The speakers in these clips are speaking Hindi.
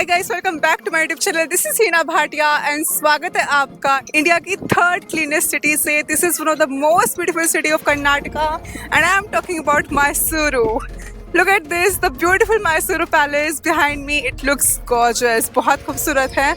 Hi guys, welcome back to my YouTube channel. This is Heena Bhatia and स्वागत है आपका इंडिया की थर्ड क्लीनेस्ट सिटी से। This is one of the most beautiful city of Karnataka and I am talking about Mysuru. Look at this, the beautiful Mysuru Palace behind me. It looks gorgeous, बहुत खूबसूरत है।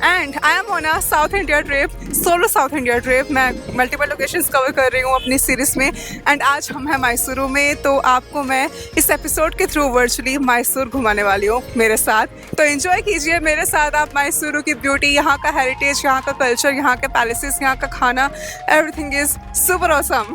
And I am on a South India trip, solo South India trip. मैं multiple locations cover कर रही हूँ अपनी सीरीज में। And आज हम हैं मैसूरू में, तो आपको मैं इस एपिसोड के थ्रू वर्चुअली मैसूर घुमाने वाली हूँ मेरे साथ। तो एंजॉय कीजिए मेरे साथ आप मैसूरू की ब्यूटी, यहाँ का हेरिटेज, यहाँ का कल्चर, यहाँ के पैलेसेस, यहाँ का खाना। Everything is super awesome.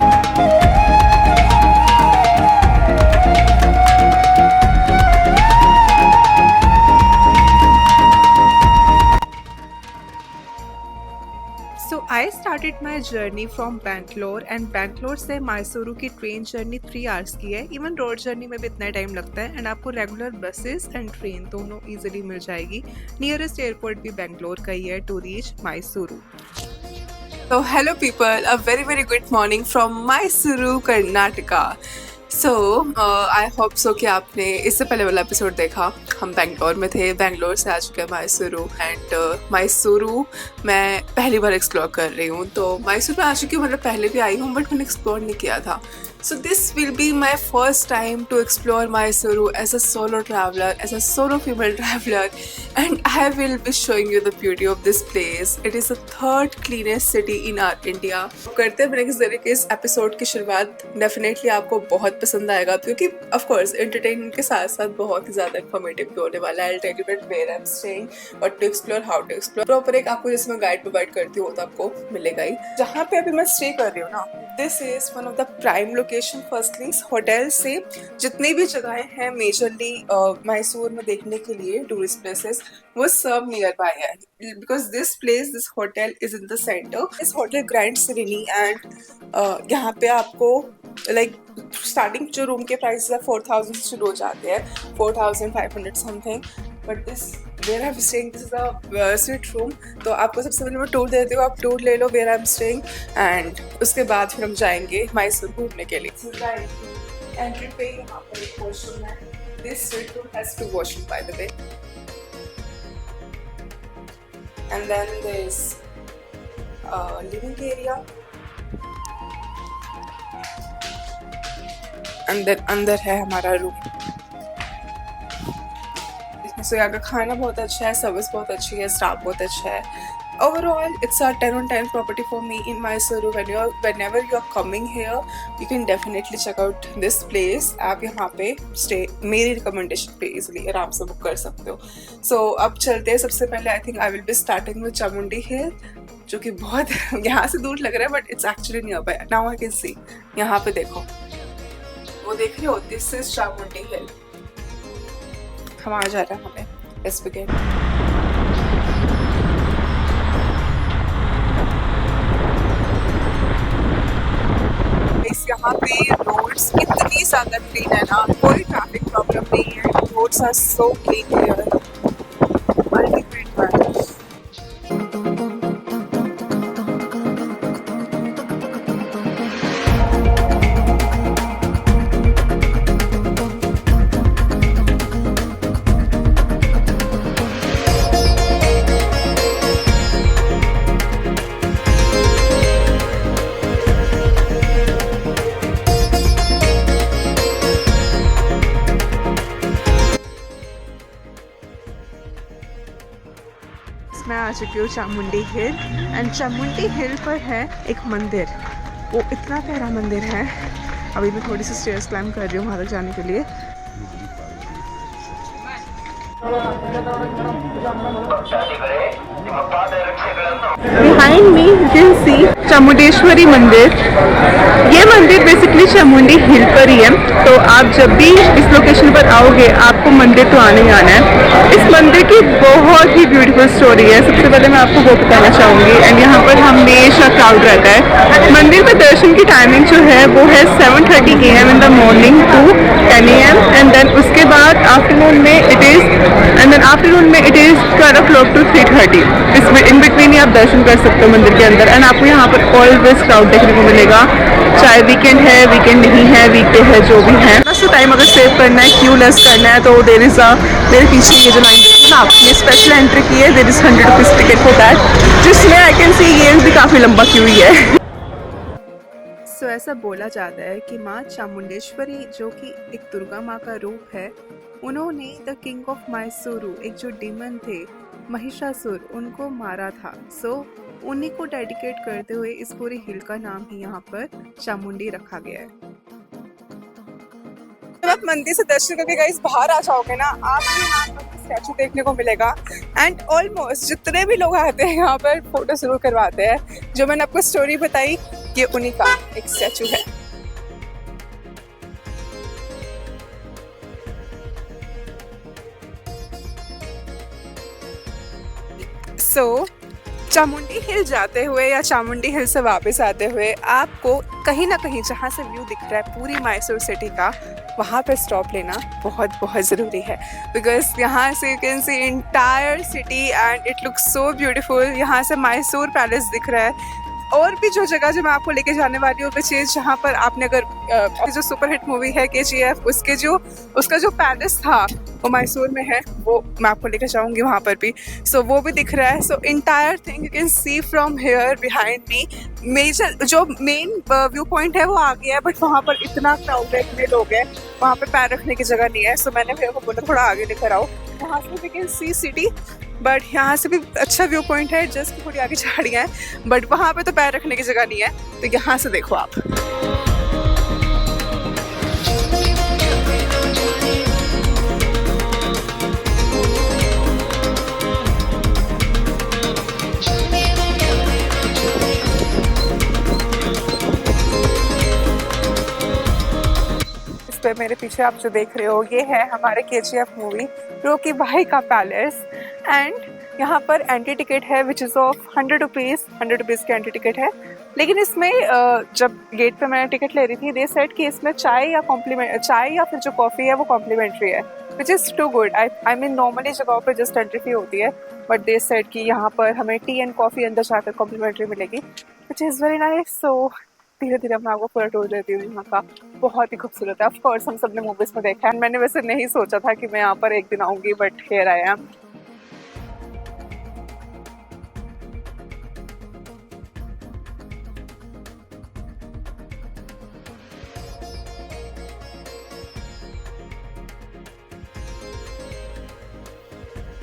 So I started my journey from Bangalore and Bangalore से मैसूरू की ट्रेन जर्नी 3 आवर्स की है। इवन रोड जर्नी में भी इतना टाइम लगता है एंड आपको रेगुलर बसेस एंड ट्रेन दोनों इजीली मिल जाएगी। नियरेस्ट एयरपोर्ट भी बेंगलोर का ही है टू रीच मैसूरू। तो hello people, a very good morning from Mysuru Karnataka. So I hope so कि आपने इससे पहले वाला एपिसोड देखा। हम बेंगलोर में थे, बेंगलोर से आ चुके हैं मैसूरू एंड मैसूरू मैं पहली बार एक्सप्लोर कर रही हूँ। तो मैसूरू में आ चुकी हूँ, मतलब पहले भी आई हूँ बट मैंने एक्सप्लोर नहीं किया था। So this will be my first time to explore Mysuru as a solo traveller, as a solo female traveller and I will be showing you the beauty of this place. It is the third cleanest city in our India. करते हैं इस तरीके के इस एपिसोड की शुरुआत। डेफिनेटली आपको बहुत पसंद आएगा क्योंकि ऑफ कोर्स एंटरटेनमेंट के साथ साथ बहुत ही ज़्यादा इन्फॉर्मेटिव भी होने वाला है। I'll tell you that where I'm staying, what to explore, how to explore। Proper एक आपको जैसे मैं गाइड प्रोवाइड करती हूँ तो आपको मिलेगा ही। जहाँ पे अभी मैं स्टे कर रही हूँ ना, this is one of the prime location. Firstly इस होटल से जितनी भी जगहें हैं मेजरली मैसूर में देखने के लिए टूरिस्ट प्लेसेस, वो सब नियर बाय है because this place, this hotel is in the centre. इस होटल ग्रैंड सिरेनी एंड यहाँ पे आपको लाइक स्टार्टिंग जो रूम के प्राइस है 4000 से शुरू हो जाते हैं, 4500 something. But this where I am staying, this is a suite room. तो आपको सबसे पहले मैं टूर देती हूँ, आप टूर ले लो where I am staying and उसके बाद फिर हम जाएंगे मैसूर घूमने के लिए। एंट्री पे यहाँ पर एक वॉशरूम है। This suite room has 2 washroom by the way and then there is living area अंदर है हमारा रूम। इसमें यहाँ का खाना बहुत अच्छा है, सर्विस बहुत अच्छी है, स्टाफ बहुत अच्छा है। Overall it's a 10 on 10 property for me in Mysuru। whenever you are coming here you can definitely check out this place। आप यहाँ पे स्टे मेरी रिकमेंडेशन पे इजिली आराम से बुक कर सकते हो। सो अब चलते हैं। सबसे पहले I think I will be starting with Chamundi hill, जो कि बहुत यहाँ से दूर लग रहा है but it's actually nearby. Now I can see, यहाँ पे देखो, वो देख रहे हो, दिस इज चामुंडी हिल। हम आ जा रहे हैं हमें लेट्स बिगिन। यहाँ पे रोड्स इतनी ज्यादा क्लीन है ना, कोई ट्रैफिक प्रॉब्लम नहीं है। Roads are so clean here. मैं आ चुकी हूँ Chamundi hill and Chamundi hill पर है एक मंदिर। वो इतना प्यारा मंदिर है। अभी मैं थोड़ी सी स्टेयर्स क्लाइंब कर रही हूँ वहाँ तक जाने के लिए। Behind me you can see Chamundeshwari मंदिर। ये मंदिर बेसिकली चामुंडी हिल पर ही है। तो आप जब भी इस लोकेशन पर आओगे आपको मंदिर तो आने ही आना है। इस मंदिर की बहुत ही ब्यूटीफुल स्टोरी है। सबसे पहले मैं आपको वो बताना चाहूँगी एंड यहाँ पर हमेशा क्राउड रहता है। मंदिर में दर्शन की टाइमिंग जो है वो है 7:30 AM in the morning to 10 AM and then उसके बाद आफ्टरनून में it is 12 o'clock to 3:30। In between ही आप दर्शन कर सकते हो मंदिर के अंदर एंड आपको यहाँ पर ऑलवेज क्राउड देखने को मिलेगा, चाहे वीकेंड है, वीकेंड नहीं है, वीकडे है, जो भी है। से टाइम अगर सेव करना है, क्यू लेस करना है, तो देर इज़ अ मेरे पीछे ये जो लाइन देखिए ना आप, ये स्पेशल एंट्री की है, there is 100 rupees ticket for that, जिसमें आई कैन सी ये भी काफ़ी लंबा क्यू ही है। सो ऐसा बोला जाता है कि माँ चामुंडेश्वरी जो कि एक दुर्गा माँ का रूप है, उन्होंने द किंग ऑफ मैसूरू, एक जो डीमन थे महिषासुर, उनको मारा था। सो उन्हीं को डेडिकेट करते हुए इस पूरी हिल का नाम ही यहाँ पर चामुंडी रखा गया है। जब आप मंदिर से दर्शन करके गाइस बाहर आ जाओगे ना, आपको यहाँ पर स्टैचू देखने को मिलेगा एंड ऑलमोस्ट जितने भी लोग आते हैं यहाँ पर फोटो जरूर करवाते हैं। जो मैंने आपको स्टोरी बताई, ये उन्हीं का एक स्टैचू है। सो चामुंडी हिल जाते हुए या चामुंडी हिल से वापस आते हुए आपको कहीं ना कहीं जहाँ से व्यू दिख रहा है पूरी मैसूर सिटी का, वहाँ पे स्टॉप लेना बहुत बहुत ज़रूरी है, बिकॉज यहाँ से you can C entire city and it looks so beautiful. यहाँ से मैसूर पैलेस दिख रहा है, और भी जो जगह जो मैं आपको लेके जाने वाली हूँ, विच इज जहाँ पर आपने अगर जो सुपरहिट मूवी है KGF, उसका जो पैलेस था वो मैसूर में है, वो मैं आपको लेके जाऊंगी वहाँ पर भी। सो वो भी दिख रहा है। So entire thing you can see from here behind me. Major जो मेन व्यू पॉइंट है वो आ गया है, बट वहाँ पर इतना क्राउड है, इतने लोग हैं, वहाँ पर पैर रखने की जगह नहीं है। सो मैंने भैया को बोला थोड़ा आगे लेकर आओ, वहाँ से we can see city, but यहाँ से भी अच्छा व्यू पॉइंट है, जस्ट थोड़ी आगे झाड़ियाँ हैं, बट वहाँ पे तो पैर रखने की जगह नहीं है। तो यहाँ से देखो आप। इस पे मेरे पीछे आप जो देख रहे हो, ये है हमारे KGF मूवी रोकी भाई का पैलेस। एंड यहाँ पर एंट्री टिकट है which is of 100 rupees, 100 rupees की एंट्री टिकट है। लेकिन इसमें जब गेट पे मैं टिकट ले रही थी, दे सेड कि इसमें चाय या फिर जो कॉफ़ी है वो कॉम्प्लीमेंट्री है, which is too good. I mean normally जगहों पर जस्ट एंट्री फी होती है, बट दे सेड कि यहाँ पर हमें टी एंड कॉफ़ी अंदर जाकर कॉम्प्लीमेंट्री मिलेगी, विच इज़ वेरी नाइस। सो धीरे धीरे मैं आपको पूरा टूर देती हूँ यहाँ का। बहुत ही खूबसूरत है। ऑफ कोर्स हम सब ने मूवीज़ में देखा है, मैंने वैसे नहीं सोचा था कि मैं यहाँ पर एक दिन आऊँगी, बट हियर आई एम।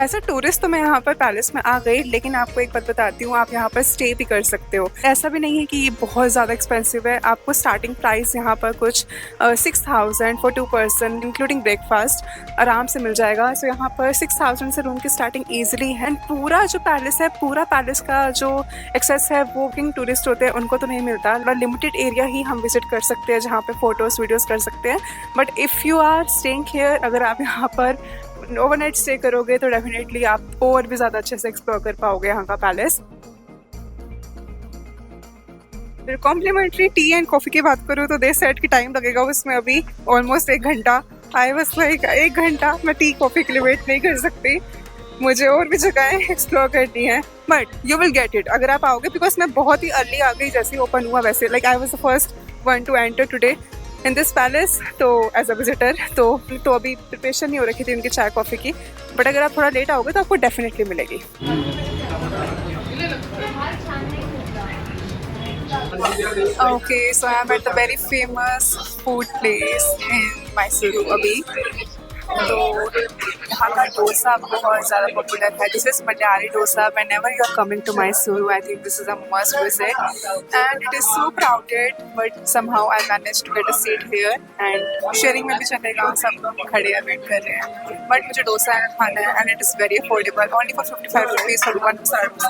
ऐसे टूरिस्ट तो मैं यहाँ पर पैलेस में आ गई, लेकिन आपको एक बात बताती हूँ, आप यहाँ पर स्टे भी कर सकते हो। ऐसा भी नहीं है कि ये बहुत ज़्यादा एक्सपेंसिव है। आपको स्टार्टिंग प्राइस यहाँ पर कुछ 6000 फॉर 2 पर्सन इंक्लूडिंग ब्रेकफास्ट आराम से मिल जाएगा। सो यहाँ पर 6000 से रूम की स्टार्टिंग ईजिली है। एंड पूरा जो पैलेस है, पूरा पैलेस का जो एक्सेस है वॉकिंग टूरिस्ट होते हैं उनको तो नहीं मिलता, लिमिटेड एरिया ही हम विजिट कर सकते हैं जहाँ पे फोटोज़ वीडियोज़ कर सकते हैं। But if you are staying here, अगर आप यहाँ पर ओवरनाइट स्टे करोगे तो डेफिनेटली आप और भी ज़्यादा अच्छे से एक्सप्लोर कर पाओगे यहाँ का पैलेस। फिर कॉम्प्लीमेंट्री टी एंड कॉफ़ी की बात करूँ तो दे सेट की टाइम लगेगा उसमें अभी ऑलमोस्ट 1 घंटा। आई वाज लाइक 1 घंटा मैं टी कॉफ़ी के लिए वेट नहीं कर सकती, मुझे और भी जगहें एक्सप्लोर करनी है। But you will get it अगर आप आओगे, बिकॉज मैं बहुत ही अर्ली आ गई, जैसे ओपन हुआ वैसे। Like I was the first one two enter today in this palace, तो एज अ विजिटर तो अभी प्रिपरेशन नहीं हो रखी थी उनकी चाय कॉफ़ी की। बट अगर आप थोड़ा लेट आओगे तो आपको डेफिनेटली मिलेगी। Okay, so I'm at the very famous food place in Mysuru अभी। तो यहाँ का डोसा बहुत ज़्यादा पॉपुलर है। दिस इज़ मटियारी dosa. Whenever you are coming to Mysuru, I think this is a must visit. And it is so crowded, but somehow I managed to get a seat here. And sharing में भी चलेगा, सब खड़े हैं वेट कर रहे हैं। But मुझे डोसा खाना है and it is very affordable, only for 55 rupees for 1 service.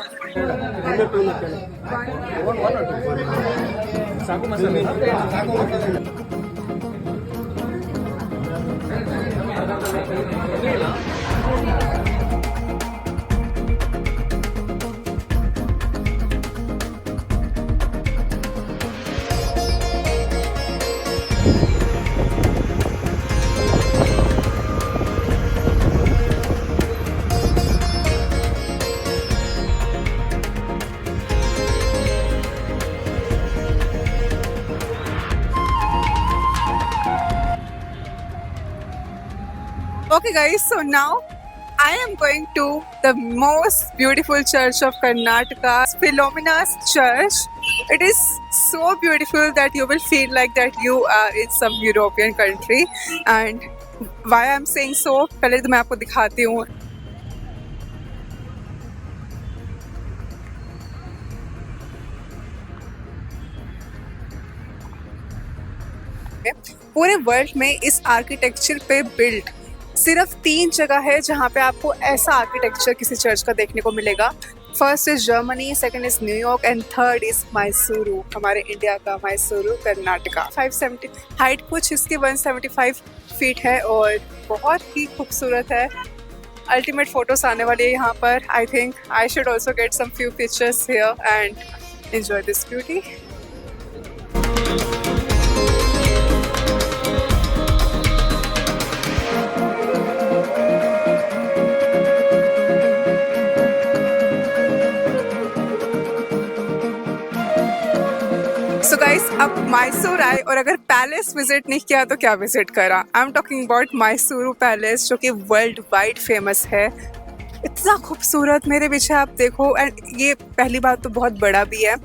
Sagu masala Okay, guys, so now I am going to the most beautiful church of Karnataka, Philomena's Church. It is so beautiful that you will feel like that you are in some European country. And why I'm saying so, पहले तो मैं आपको दिखाती हूँ. पूरे वर्ल्ड में इस आर्किटेक्चर पे बिल्ड सिर्फ 3 जगह है जहाँ पे आपको ऐसा आर्किटेक्चर किसी चर्च का देखने को मिलेगा. First is Germany, second is New York and third is Mysuru, हमारे इंडिया का मैसूरू, कर्नाटका. 570 हाइट कुछ इसकी 175 फीट है और बहुत ही खूबसूरत है. अल्टीमेट फोटोज आने वाली है यहाँ पर. I think I should also get some few pictures here and enjoy this beauty. So guys, अब मैसूर आए और अगर पैलेस विजिट नहीं किया तो क्या विजिट करा. आई am talking about Mysuru palace, जो कि वर्ल्ड वाइड फेमस है. इतना खूबसूरत, मेरे पीछे आप देखो. एंड ये पहली बात तो बहुत बड़ा भी है.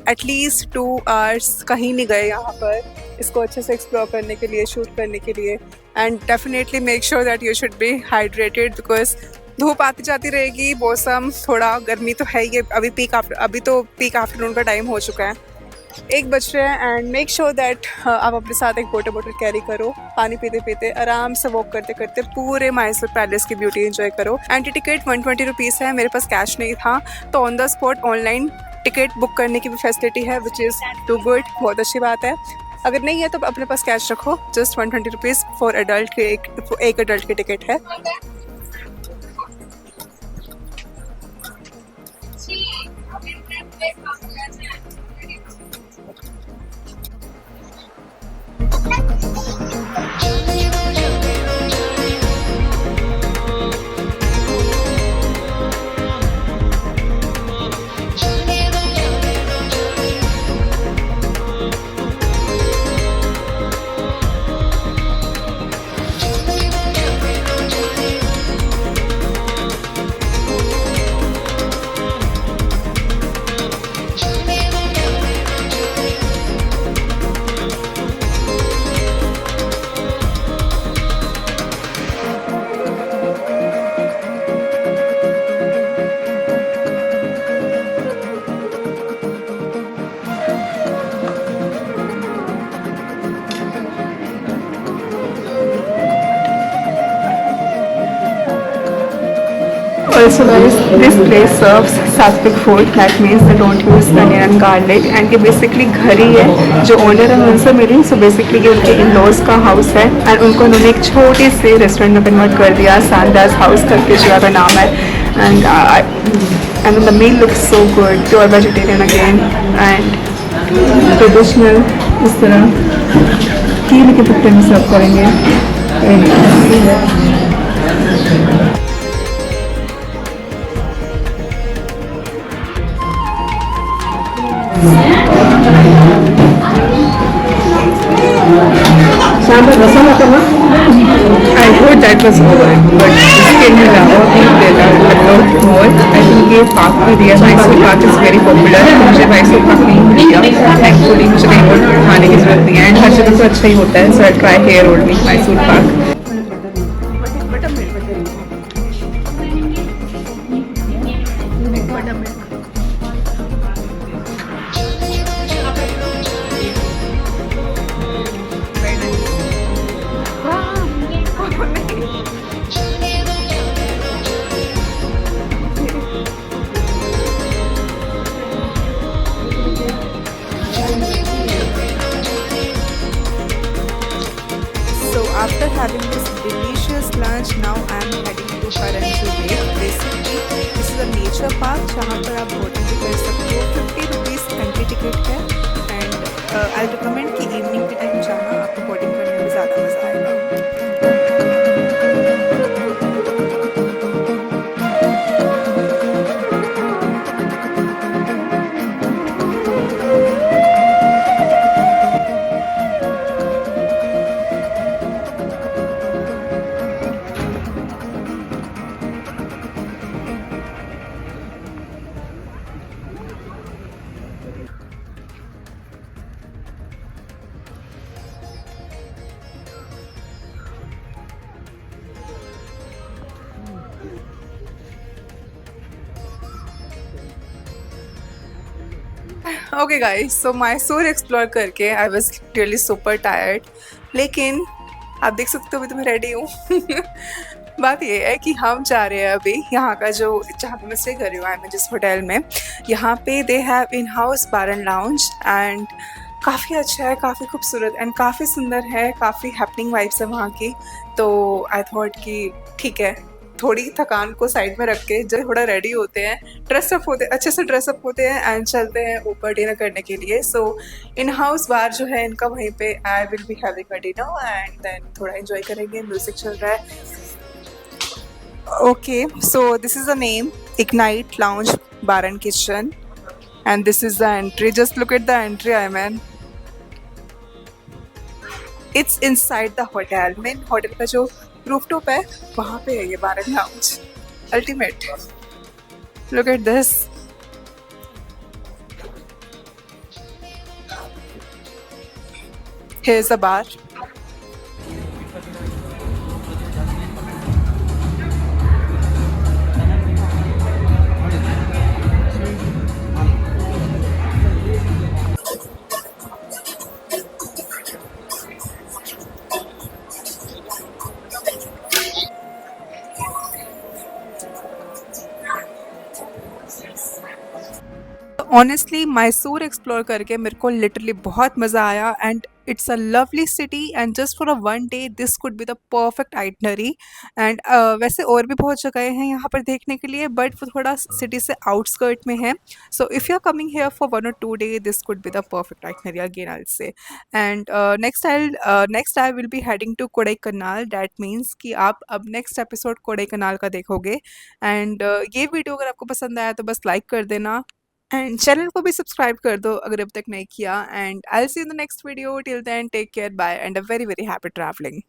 एटलीस्ट 2 आवर्स कहीं नहीं गए यहाँ पर इसको अच्छे से एक्सप्लोर करने के लिए, शूट करने के लिए. And definitely make sure that you should be hydrated because धूप आती जाती रहेगी. मौसम थोड़ा गर्मी तो है ही. अभी तो पीक आफ्टरनून का टाइम हो चुका है, 1 बज रहे हैं. एंड मेक श्योर दैट आप अपने साथ एक वाटर बॉटल कैरी करो. पानी पीते पीते आराम से वॉक करते करते पूरे मैसूर पैलेस की ब्यूटी एंजॉय करो. एंट्री टिकट 120 रुपीज़ है. मेरे पास कैश नहीं था तो on the spot online ticket book करने की भी फैसिलिटी है, विच इज़ टू गुड. बहुत अच्छी बात है. अगर नहीं है तो अपने पास कैश रखो. जस्ट 120 रुपीज़ फॉर एडल्ट के एक एडल्ट की टिकट है. Also guys, this place serves sattvic food. That means they don't use onion and garlic. And ये basically घर ही है. जो ओनर है उनसे मिली. So basically ये उनके इन-लॉज का हाउस है. And उनको उन्होंने एक छोटे से रेस्टोरेंट में कन्वर्ट कर दिया. सांदास हाउस करके जगह का नाम है. And the meal looks so good. Pure vegetarian again. And traditional इस तरह कील के पत्ते में सर्व करेंगे. I heard that was good, but इसके अलावा भी there are a lot more. I think ये पार्क भी दिया. Mysore park is very popular. मुझे मैसूर पार्क नहीं मिल गया. Thankfully मुझे कहीं और खाने की जरूरत नहीं है. एंड हर जगह तो अच्छा ही होता है. So I'll try here only Mysore park. After having this delicious lunch, now I am heading to Paranju Lake. Basically, this is a nature park जहाँ पर आप बोटिंग भी कर सकते हो. 50 रुपीज़ एंट्री टिकट है. एंड आई रिकमेंड कि इवनिंग के टाइम जाना, आपको बोटिंग करने में ज़्यादा मज़ा आएगा. ओके गाइस, सो मैसूर एक्सप्लोर करके I was really super tired, लेकिन आप देख सकते हो अभी तो मैं रेडी हूँ। बात ये है कि हम जा रहे हैं अभी यहाँ का जो जहाँ पे मैं स्टे कर रही हूँ, आई मैं जिस होटल में, यहाँ पे they have in house bar and lounge and काफ़ी अच्छा है, काफ़ी खूबसूरत एंड काफ़ी सुंदर है, काफ़ी हैपनिंग वाइब्स है वहाँ की। तो आई थॉट कि ठीक है, थोड़ी थकान को साइड में रख के जब थोड़ा रेडी होते हैं, ड्रेसअप होते अच्छे से ड्रेसअप होते हैं एंड चलते हैं ऊपर डिनर करने के लिए। सो इन हाउस बार जो है इनका, वहीं पे I will be having a dinner and then थोड़ा एंजॉय करेंगे, म्यूजिक चल रहा है। Okay, so this is the name, Ignite Lounge Bar and Kitchen, and this is the entry. Just look at the entry, I mean. It's inside the hotel. Main hotel का जो rooftop है, वहाँ पे है ये bar and lounge. Ultimate. Look at this. Here's the bar. Honestly Mysore explore करके मेरे को लिटरली बहुत मज़ा आया and it's a lovely city and just for a one day this could be the perfect itinerary. And वैसे और भी बहुत जगह हैं यहाँ पर देखने के लिए, बट वो थोड़ा सिटी से आउटस्कर्ट में है। So if you are coming here for 1 or 2 day this could be the perfect itinerary again I say. And next I will be heading to Kodaikanal. That means कि आप अब नेक्स्ट एपिसोड कोडाईकनाल का देखोगे। एंड ये वीडियो अगर आपको पसंद आया तो बस लाइक कर देना एंड चैनल को भी सब्सक्राइब कर दो अगर अब तक नहीं किया। And I will see you in the next video, till then take care, bye and a very very happy travelling.